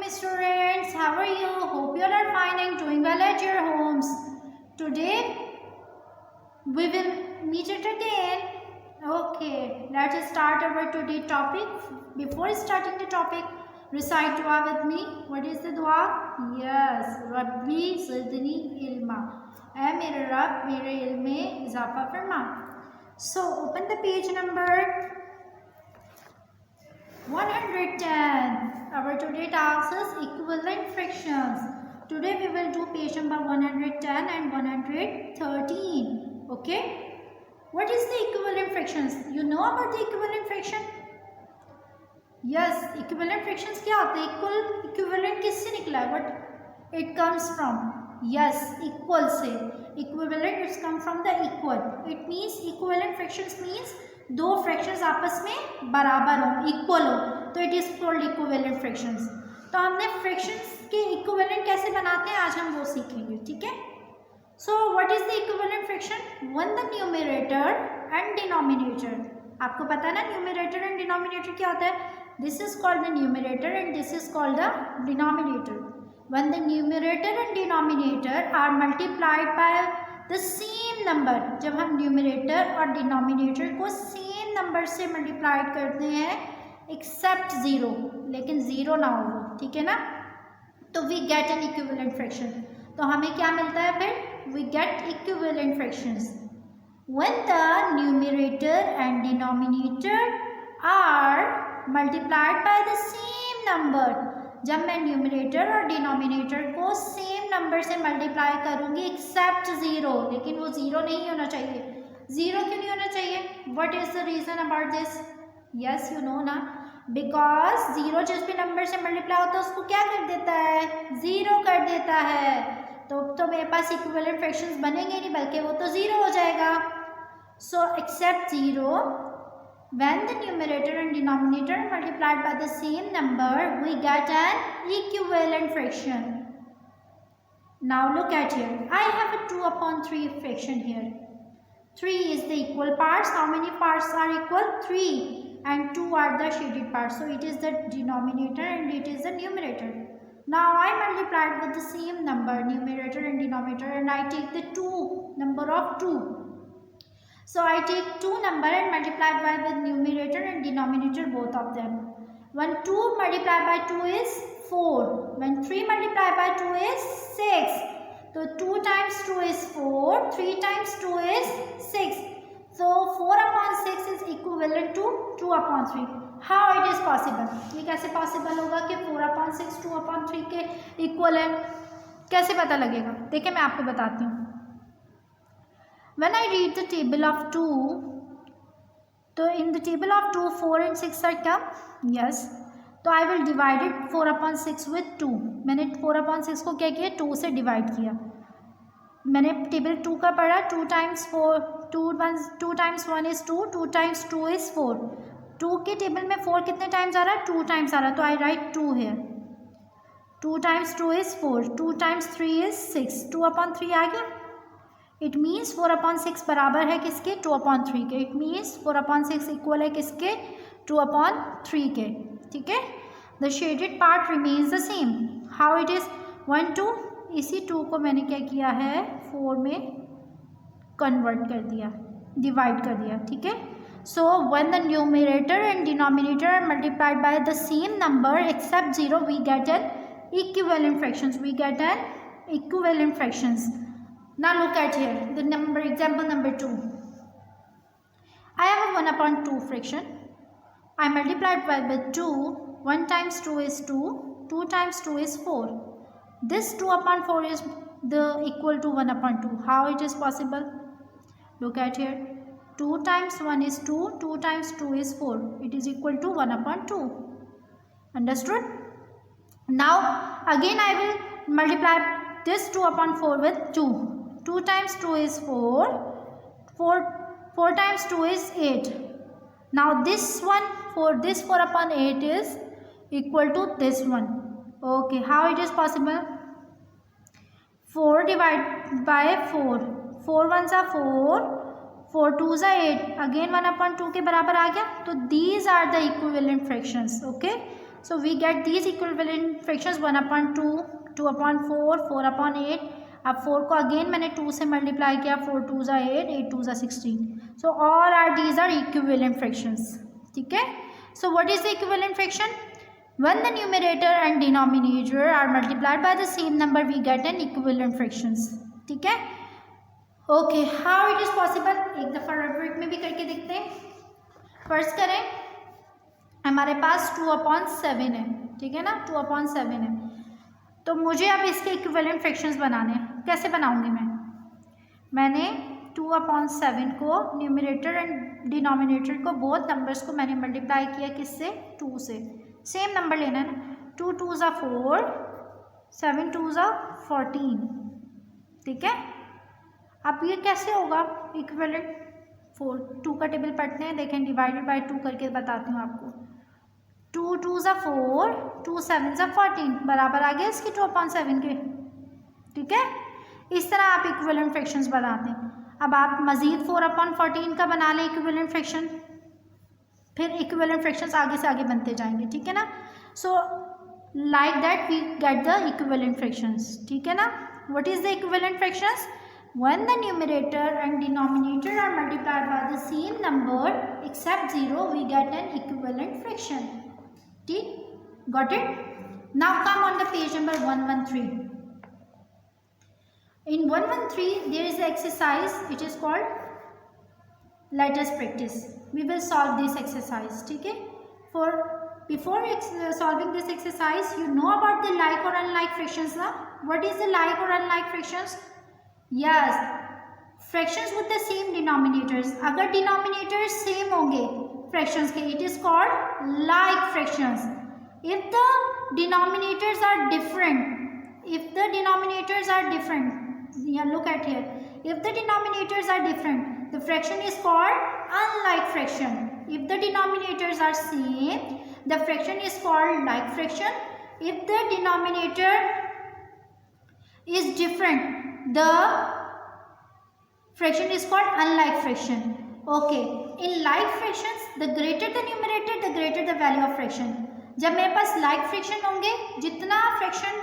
students, how are you? Hope you all are fine and doing well at your homes. Today we will meet it again. Okay, let's start our today topic. Before starting the topic, recite dua with me. What is the dua? Yes, Rabbi Zidni ilma. ऐ मेरे रब मेरे इल्म में इजाफा फरमा. So open the page number 110. Our today task is equivalent fractions. Today we will do page number 110 and 113. Okay. What is the equivalent fractions? You know about the equivalent fraction? Yes, equivalent fractions क्या होते हैं? Equivalent किससे निकला है? What it comes from? Yes, equal से. Equivalent it's come from the equal. It means equivalent fractions means दो fractions आपस में बराबर हो, इक्वल हो, तो it is called equivalent fractions. तो हमने फ्रैक्शंस के इक्विवेलेंट कैसे बनाते हैं आज हम वो सीखेंगे. ठीक है. So what is the equivalent fraction? One the numerator and denominator. आपको पता है ना न्यूमरेटर एंड डिनोमिनेटर क्या होता है? This is called the numerator and this is called the denominator. When the numerator and denominator are multiplied by the same number, जब हम numerator और डिनोमिनेटर को सेम नंबर से मल्टीप्लाई करते हैं एक्सेप्ट ज़ीरो, लेकिन ज़ीरो ना हो, ठीक है ना, तो we get an equivalent fraction. तो हमें क्या मिलता है फिर? We get equivalent fractions when the numerator and denominator are multiplied by the same number. जब मैं न्यूमरेटर और डिनोमिनेटर को सेम नंबर से मल्टीप्लाई करूंगी एक्सेप्ट ज़ीरो, लेकिन वो ज़ीरो नहीं होना चाहिए. ज़ीरो क्यों नहीं होना चाहिए? What is the reason about this? Yes you know ना, बिकॉज ज़ीरो जिस भी नंबर से मल्टीप्लाई होता है उसको क्या कर देता है? ज़ीरो कर देता है. तो मेरे पास इक्विवेलेंट फ्रैक्शंस बनेंगे नहीं, बल्कि वो तो ज़ीरो हो जाएगा. So except zero, when the numerator and denominator are multiplied by the same number, we get an equivalent fraction. Now look at here. I have a 2 upon 3 fraction here. 3 is the equal parts. How many parts are equal? 3. And 2 are the shaded parts. So it is the denominator and it is the numerator. Now I multiplied with the same number, numerator and denominator, and I take the 2, number of 2. So I take 2 number and multiply by the numerator and denominator both of them. When 2 multiplied by 2 is 4. When 3 multiplied by 2 is 6. So 2 times 2 is 4. 3 times 2 is 6. So 4 upon 6 is equivalent to 2 upon 3. How it is possible? ये कैसे possible होगा कि 4 upon 6 2 upon 3 के equal है? कैसे पता लगेगा? देखिए मैं आपको बताती हूँ. When I read the table of 2, तो in the table of 2 4 and 6 are come? Yes. तो I will divide it 4 upon 6 with 2. मैंने 4 upon 6 को क्या किया? 2 से डिवाइड किया. मैंने टेबल 2 का पढ़ा. 2 times 4, 2 times 1 is 2, 2 times 2 is 4. 2 के टेबल में 4 कितने टाइम्स आ रहा है? 2 टाइम्स आ रहा है. तो I write 2 here. 2 times 2 is 4. 2 times 3 is 6. 2 upon 3 आ गया. इट मीन्स 4 अपॉन 6 बराबर है किसके? 2 अपॉन 3 के. इट मीन्स 4 अपॉन 6 इक्वल है किसके? 2 अपॉन 3 के. ठीक है. The shaded part remains the same. How it is? 1 2, इसी 2 को मैंने क्या किया है? 4 में कन्वर्ट कर दिया, डिवाइड कर दिया. ठीक है. So when the numerator and denominator are multiplied by the same number except zero, we get an equivalent fractions. We get an equivalent fractions. Now look at here, the number example number 2. I have a 1 upon 2 fraction. I multiplied by with 2. 1 times 2 is 2. 2 times 2 is 4. This 2 upon 4 is the equal to 1 upon 2. How it is possible? Look at here. 2 times 1 is 2. 2 times 2 is 4. It is equal to 1 upon 2. Understood? Now again I will multiply this 2 upon 4 with 2. 2 times 2 is 4. 4 times 2 is 8. Now this one, this 4 upon 8 is equal to this one. Okay, how it is possible? 4 divided by 4. 4 ones are 4. 4 2s are 8. Again 1 upon 2 के बराबर आ गया. तो these are the equivalent fractions. Okay. So we get these equivalent fractions 1/2, 2/4, 4/8. अब 4 को again मैंने 2 से multiply किया, 4 2s are 8, 8 2s are 16. So all are these are equivalent fractions. ठीक है. So what is the equivalent fraction? When the numerator and denominator are multiplied by the same number, we get an equivalent fractions. ठीक है. Okay, how it is possible? एक दफ़ा rubric में भी करके देखते हैं. फर्स्ट करें, हमारे पास 2/7 है. ठीक है ना, 2/7 है. तो मुझे अब इसके इक्विवेलेंट फ्रैक्शंस बनाने हैं. कैसे बनाऊंगी मैंने 2/7 को न्यूमरेटर एंड डिनोमिनेटर को बोथ नंबर्स को मैंने मल्टीप्लाई किया किससे, 2 से. सेम नंबर लेना है ना. 2 2s are 4, 7 2s are 14. ठीक है. अब ये कैसे होगा इक्विवेलेंट? 2 का टेबल पढ़ते हैं, देखें डिवाइडेड बाय 2 करके बताती हूँ आपको. 2 2s are 4, 2 7s are 14 बराबर आ गया इसकी 2/7 के. ठीक है. इस तरह आप इक्विवेलेंट फ्रैक्शंस बनाते हैं. अब आप मज़ीद 4/14 का बना लें इक्विवेलेंट फ्रैक्शन, फिर इक्विवेलेंट फ्रैक्शंस आगे से आगे बनते जाएंगे. ठीक है ना. So like that we get the equivalent fractions. ठीक है ना. What is the equivalent fractions? When the numerator and denominator are multiplied by the same number except 0, we get an equivalent fraction. ठीक, got it? Now come on the page number 113. In 113 there is an exercise. It is called let us practice. We will solve this exercise. ठीक है. For before solving this exercise, you know about the like or unlike fractions ना? What is the like or unlike fractions? Yes, fractions with the same denominators. अगर denominators same होंगे fractions के, it is called like fractions. If the denominators are different, yeah, look at here. If the denominators are different, the fraction is called unlike fraction. If the denominators are same, the fraction is called like fraction. If the denominator is different, the fraction is called unlike fraction. Okay, in like fractions, the greater the numerator, the greater the value of fraction. जब मेरे पास like fraction होंगे, जितना fraction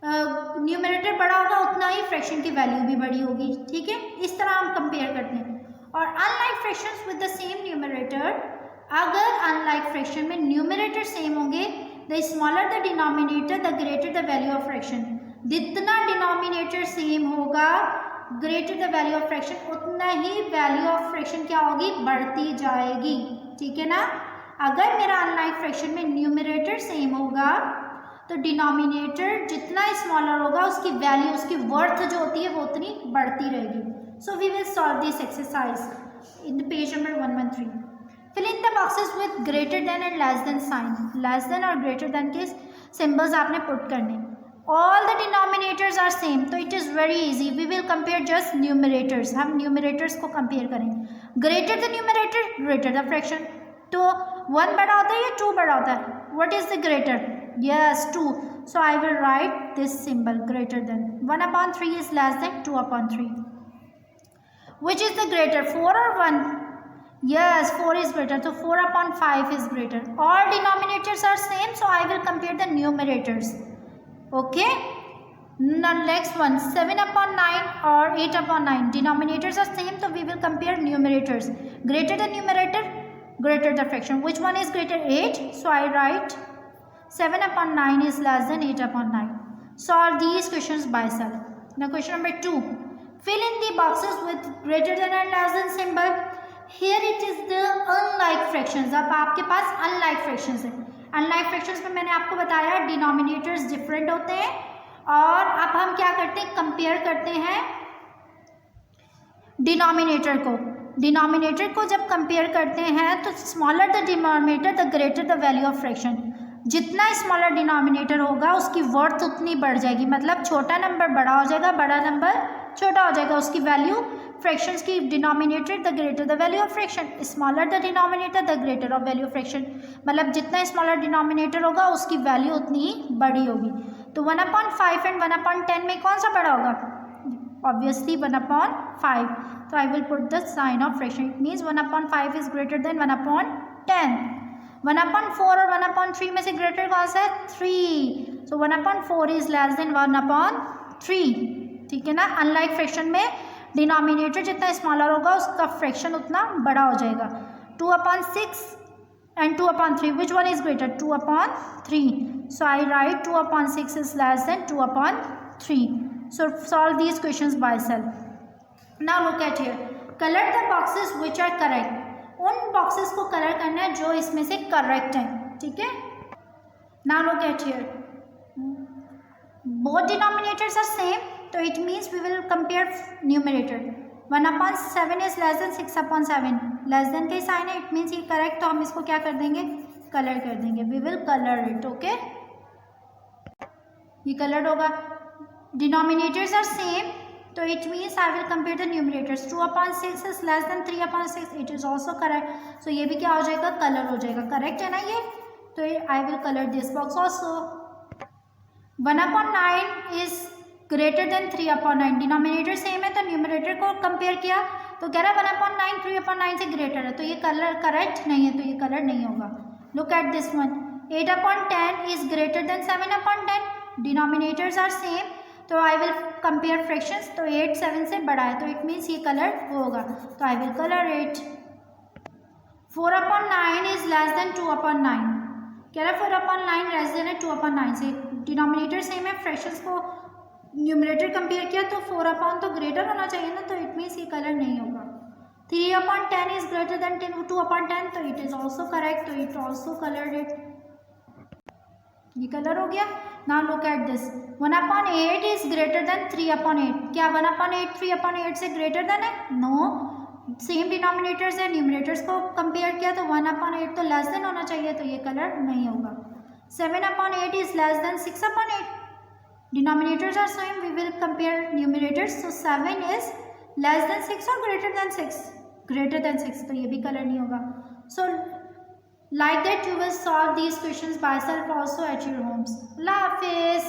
numerator बड़ा होगा उतना ही fraction की value भी बड़ी होगी. ठीक है. इस तरह हम कंपेयर करते हैं. और unlike fractions with the same numerator, अगर अनलाइक फ्रैक्शन में न्यूमरेटर सेम होंगे, the smaller the denominator the greater the value of fraction. जितना डिनोमिनेटर सेम होगा, greater the value of fraction, उतना ही वैल्यू ऑफ फ्रैक्शन क्या होगी, बढ़ती जाएगी. ठीक है ना. अगर मेरा अनलाइक फ्रैक्शन में न्यूमरेटर सेम होगा तो डिनोमिनेटर जितना स्मॉलर होगा उसकी वैल्यू, उसकी वर्थ जो होती है वो उतनी बढ़ती रहेगी. So we will solve this exercise in the page number 113. Fill in the boxes with greater than and less than sign. Less than और ग्रेटर देन के सिंबल्स आपने पुट करने. All the denominators are same, तो it is very easy. We will compare just numerators. हम numerators को compare करेंगे. Greater the numerator, greater the fraction. तो 1 बड़ा होता है या 2 बड़ा होता है? What is the greater? Yes, 2. So I will write this symbol greater than. 1/3 is less than 2/3. Which is the greater, 4 or 1? Yes, 4 is greater. So 4/5 is greater. All denominators are same, so I will compare the numerators. Okay. Now next one, 7/9 or 8/9. Denominators are same, so we will compare numerators. Greater the numerator, greater the fraction. Which one is greater? 8. So I write 7/9 is less than 8/9. Solve these questions by self. Now question number 2. Fill in the boxes with greater than and less than symbol. Here it is the unlike fractions. अब आपके पास unlike fractions है. Unlike fractions में मैंने आपको बताया denominators different होते हैं. और अब हम क्या करते हैं, कंपेयर करते हैं डिनोमिनेटर को. डिनोमिनेटर को जब कंपेयर करते हैं तो smaller the denominator the greater the value of fraction. जितना स्मॉलर डिनोमिनेटर होगा उसकी वर्थ उतनी बढ़ जाएगी. मतलब छोटा नंबर बड़ा हो जाएगा, बड़ा नंबर छोटा हो जाएगा. उसकी वैल्यू फ्रैक्शंस की denominator the greater the value of fraction. Smaller the denominator the greater of value of fraction. मतलब जितना स्मॉलर डिनोमिनेटर होगा उसकी वैल्यू उतनी ही बड़ी होगी. तो 1/5 एंड 1/10 में कौन सा बड़ा होगा? ऑब्वियसली 1/5. तो I will put the sign of fraction. It means 1/5 is greater than 1/10. 1/4 और 1/3 में से ग्रेटर कौन सा है? 3. सो 1/4 इज लेस देन 1/3. ठीक है ना. अनलाइक फ्रैक्शन में डिनोमिनेटर जितना स्मॉलर होगा उसका फ्रैक्शन उतना बड़ा हो जाएगा. 2/6 and 2/3, which one is greater? 2/3. So I write 2/6 is less than 2/3. So solve these questions by self. Now look at here. Color the boxes which are correct. उन boxes को color करना है जो इसमें से correct है. ठीक है. Now look at here. Both denominators are same, so it means we will compare numerator. 1/7 is less than 6/7. Less than का साइन है, इट मीन्स ये करेक्ट. तो हम इसको क्या कर देंगे? कलर कर देंगे. We will colour it. Okay, ये कलर्ड होगा. डिनोमिनेटर्स आर सेम, तो it means I will compare the numerators. 2/6 is less than 3/6. It is also correct. So ये भी क्या हो जाएगा? कलर हो जाएगा. करेक्ट है ना ये. तो I will colour this box also. 1/9 is greater then 3/9. Denominator same है तो न्यूमरेटर को कंपेयर किया तो कह रहा है 1/9 3/9 से ग्रेटर है. तो ये कलर करेक्ट नहीं है, तो ये कलर नहीं होगा. Look at this one. 8/10 is greater than 7/10. Denominators are same, तो आई विल कंपेयर फ्रैक्शंस. तो 8 7 से बड़ा है, तो इट मीन्स ये कलर होगा. तो I will colour it. 4/9 is less then 2/9. कह रहा है 4/9 लेस देन है 2/9 से. डिनोमिनेटर सेम है, फ्रैक्शंस को न्यूमरेटर कंपेयर किया तो 4/, तो ग्रेटर होना चाहिए ना. तो इट मीन्स ये कलर नहीं होगा. 3/10 इज ग्रेटर देन 2/10. तो इट इज ऑल्सो करेक्ट. तो इट ऑल्सो कलर्ड इट. ये कलर हो गया. Now look at this. 1/8 is greater then 3/8. क्या 1/8 3/8 से ग्रेटर देन है? नो. सेम डिनोमिनेटर्स है, न्यूमरेटर्स को कंपेयर किया तो 1/8 तो लेस देन होना चाहिए. तो ये कलर नहीं होगा. 7/8 is less then 6/8. Denominators are same, we will compare numerators. So 7 is less than 6 or greater than 6? Greater than 6. तो ये भी कलर नहीं होगा. So like that you will solve these questions by self also at your homes. Allah Hafiz.